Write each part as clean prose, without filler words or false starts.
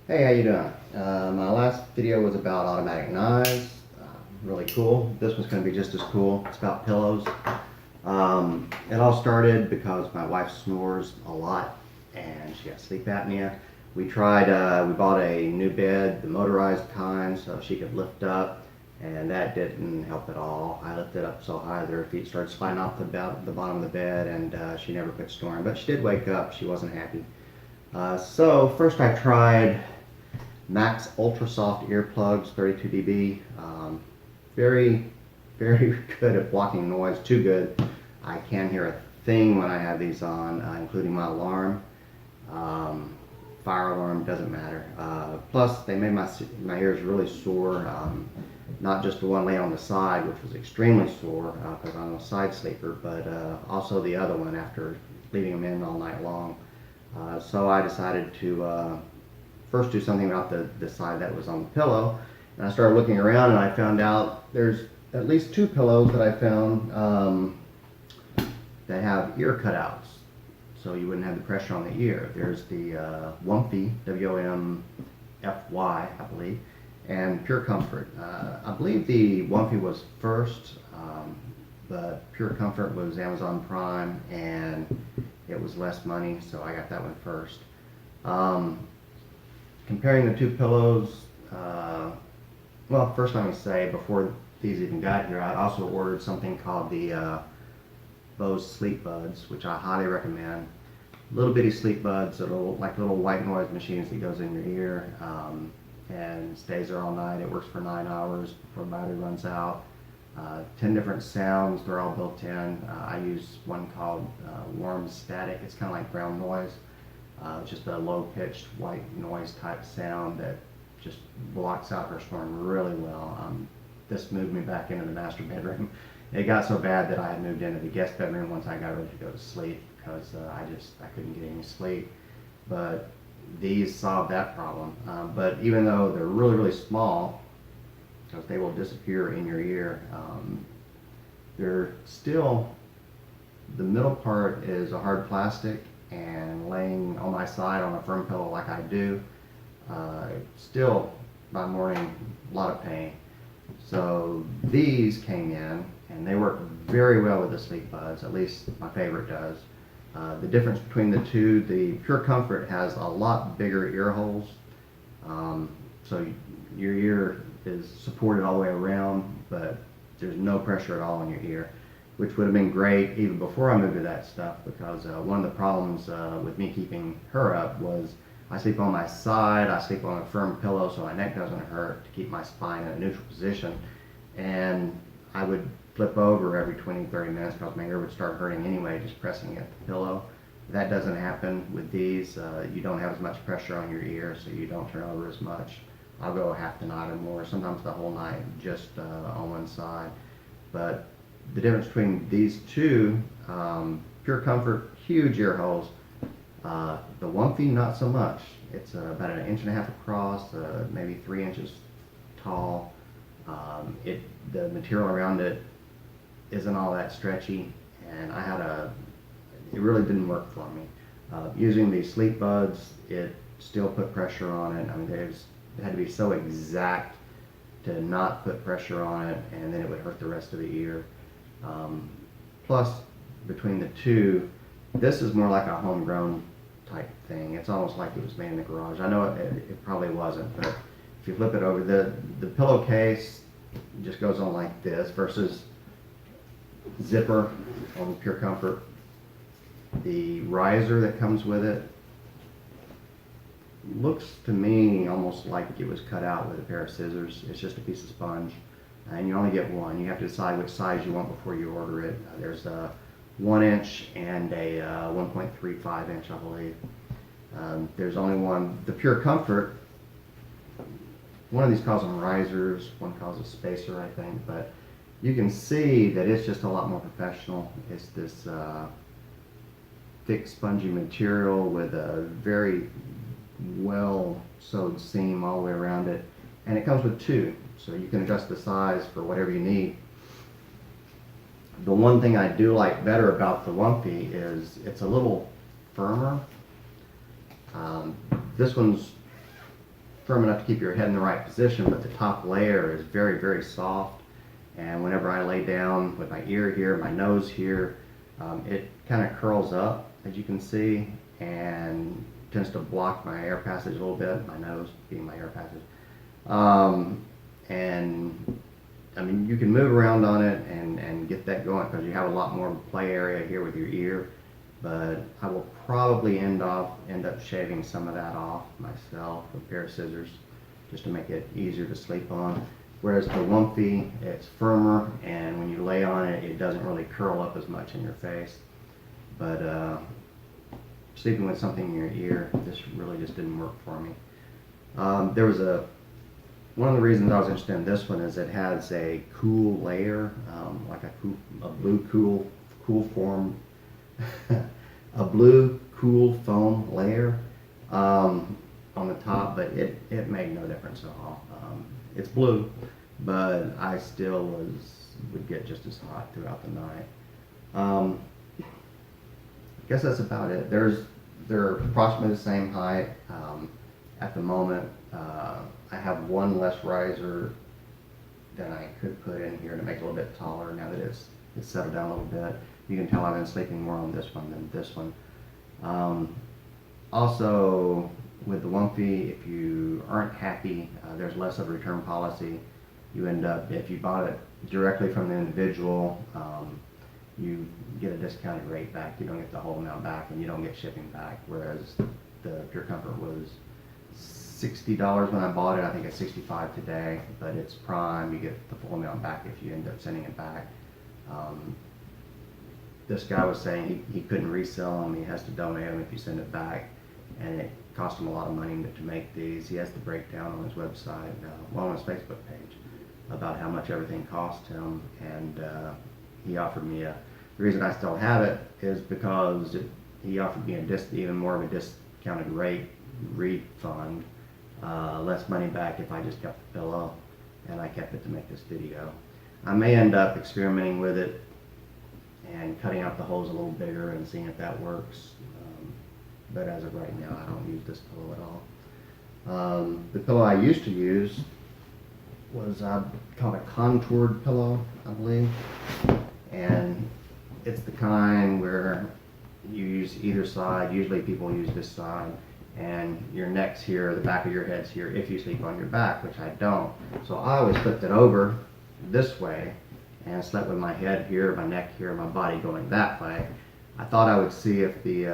Hey, how you doing? My last video was about automatic knives. Really cool. This one's going to be just as cool. It's about pillows. It all started because my wife snores a lot and she has sleep apnea. We bought a new bed, the motorized kind, so she could lift up, and that didn't help at all. I lifted up so high that her feet started sliding off the bottom of the bed, and she never quit snoring. But she did wake up. She wasn't happy. So first I tried Max Ultra Soft earplugs, 32 dB. Very, very good at blocking noise. Too good. I can't hear a thing when I have these on, including my alarm. Fire alarm, doesn't matter. Plus, they made my ears really sore. Not just the one laying on the side, which was extremely sore because I'm a side sleeper, but also the other one after leaving them in all night long. So I decided to first do something about the side that was on the pillow. And I started looking around and I found out there's at least two pillows that I found that have ear cutouts. So you wouldn't have the pressure on the ear. There's the Womfy, W-O-M-F-Y, I believe, and Pure Comfort. I believe the Womfy was first, but Pure Comfort was Amazon Prime and it was less money, so I got that one first. Comparing the two pillows, well, first let me say, before these even got here, I also ordered something called the Bose Sleepbuds, which I highly recommend. Little bitty sleep buds, like little white noise machines that goes in your ear and stays there all night. It works for 9 hours before battery runs out. 10 different sounds, they're all built in. I use one called warm static. It's kind of like brown noise. Just a low-pitched white noise type sound that just blocks out her snoring really well. This moved me back into the master bedroom. It got so bad that I had moved into the guest bedroom once I got ready to go to sleep because I couldn't get any sleep. But these solved that problem. But even though they're really, really small, because they will disappear in your ear, they're still, the middle part is a hard plastic, and laying on my side on a firm pillow like I do, still by morning, a lot of pain. So these came in and they work very well with the sleep buds, at least my favorite does. The difference between the two, the Pure Comfort has a lot bigger ear holes, so your ear is supported all the way around, but there's no pressure at all in your ear, which would have been great even before I moved to that stuff, because one of the problems with me keeping her up was I sleep on my side, I sleep on a firm pillow so my neck doesn't hurt, to keep my spine in a neutral position, and I would flip over every 20-30 minutes because my ear would start hurting anyway just pressing at the pillow. That doesn't happen with these. You don't have as much pressure on your ear, so you don't turn over as much. I'll go half the night or more, sometimes the whole night, just on one side. But the difference between these two, Pure Comfort, huge ear holes. The Womfy, not so much. It's about 1.5 inches across, maybe 3 inches tall. The material around it isn't all that stretchy, and it really didn't work for me. Using these sleep buds, it still put pressure on it. I mean, it had to be so exact to not put pressure on it, and then it would hurt the rest of the ear. Plus, between the two, this is more like a homegrown type thing. It's almost like it was made in the garage. I know it probably wasn't, but if you flip it over, the pillowcase just goes on like this versus zipper on Pure Comfort. The riser that comes with it looks to me almost like it was cut out with a pair of scissors. It's just a piece of sponge, and you only get one. You have to decide which size you want before you order it. There's a 1 inch and a 1.35 inch, I believe. There's only one. The Pure Comfort, one of these calls them risers, one calls it spacer, I think, but you can see that it's just a lot more professional. It's this thick, spongy material with a very well sewed seam all the way around it, and it comes with two, so you can adjust the size for whatever you need. The one thing I do like better about the Womfy is it's a little firmer. This one's firm enough to keep your head in the right position, but the top layer is very, very soft. And whenever I lay down with my ear here, my nose here, it kind of curls up, as you can see, and tends to block my air passage a little bit, my nose being my air passage. And I mean, you can move around on it and get that going because you have a lot more play area here with your ear. But I will probably end up shaving some of that off myself with a pair of scissors just to make it easier to sleep on. Whereas the Womfy, it's firmer, and when you lay on it, it doesn't really curl up as much in your face. But sleeping with something in your ear, this really just didn't work for me. There was one of the reasons I was interested in this one is it has a cool layer, like a blue cool form, a blue cool foam layer on the top, but it made no difference at all. It's blue, but I still would get just as hot throughout the night. I guess that's about it. They're approximately the same height. At the moment, I have one less riser than I could put in here to make it a little bit taller now that it's settled down a little bit. You can tell I've been sleeping more on this one than this one. Also, with the Womfy, if you aren't happy, there's less of a return policy. You end up, if you bought it directly from the individual, you get a discounted rate back. You don't get the whole amount back, and you don't get shipping back. Whereas the Pure Comfort was $60 when I bought it. I think it's $65 today, but it's Prime. You get the full amount back if you end up sending it back. This guy was saying he couldn't resell them. He has to donate them if you send it back, and it cost him a lot of money to make these. He has the breakdown on his website, on his Facebook page, about how much everything cost him, and he offered me the reason I still have it is because he offered me even more of a discounted rate refund, less money back if I just kept the pillow, and I kept it to make this video. I may end up experimenting with it and cutting out the holes a little bigger and seeing if that works. But as of right now, I don't use this pillow at all. The pillow I used to use was called a contoured pillow, I believe. And it's the kind where you use either side. Usually people use this side. And your neck's here, the back of your head's here if you sleep on your back, which I don't. So I always flipped it over this way and slept with my head here, my neck here, my body going that way. I thought I would see if the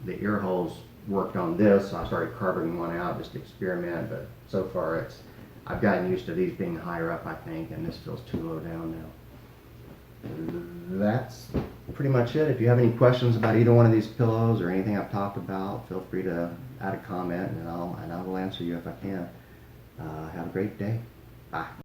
ear holes worked on this, so I started carving one out just to experiment, but so far I've gotten used to these being higher up, I think, and this feels too low down now. That's pretty much it. If you have any questions about either one of these pillows or anything I've talked about, feel free to add a comment, and I will answer you if I can. Have a great day. Bye.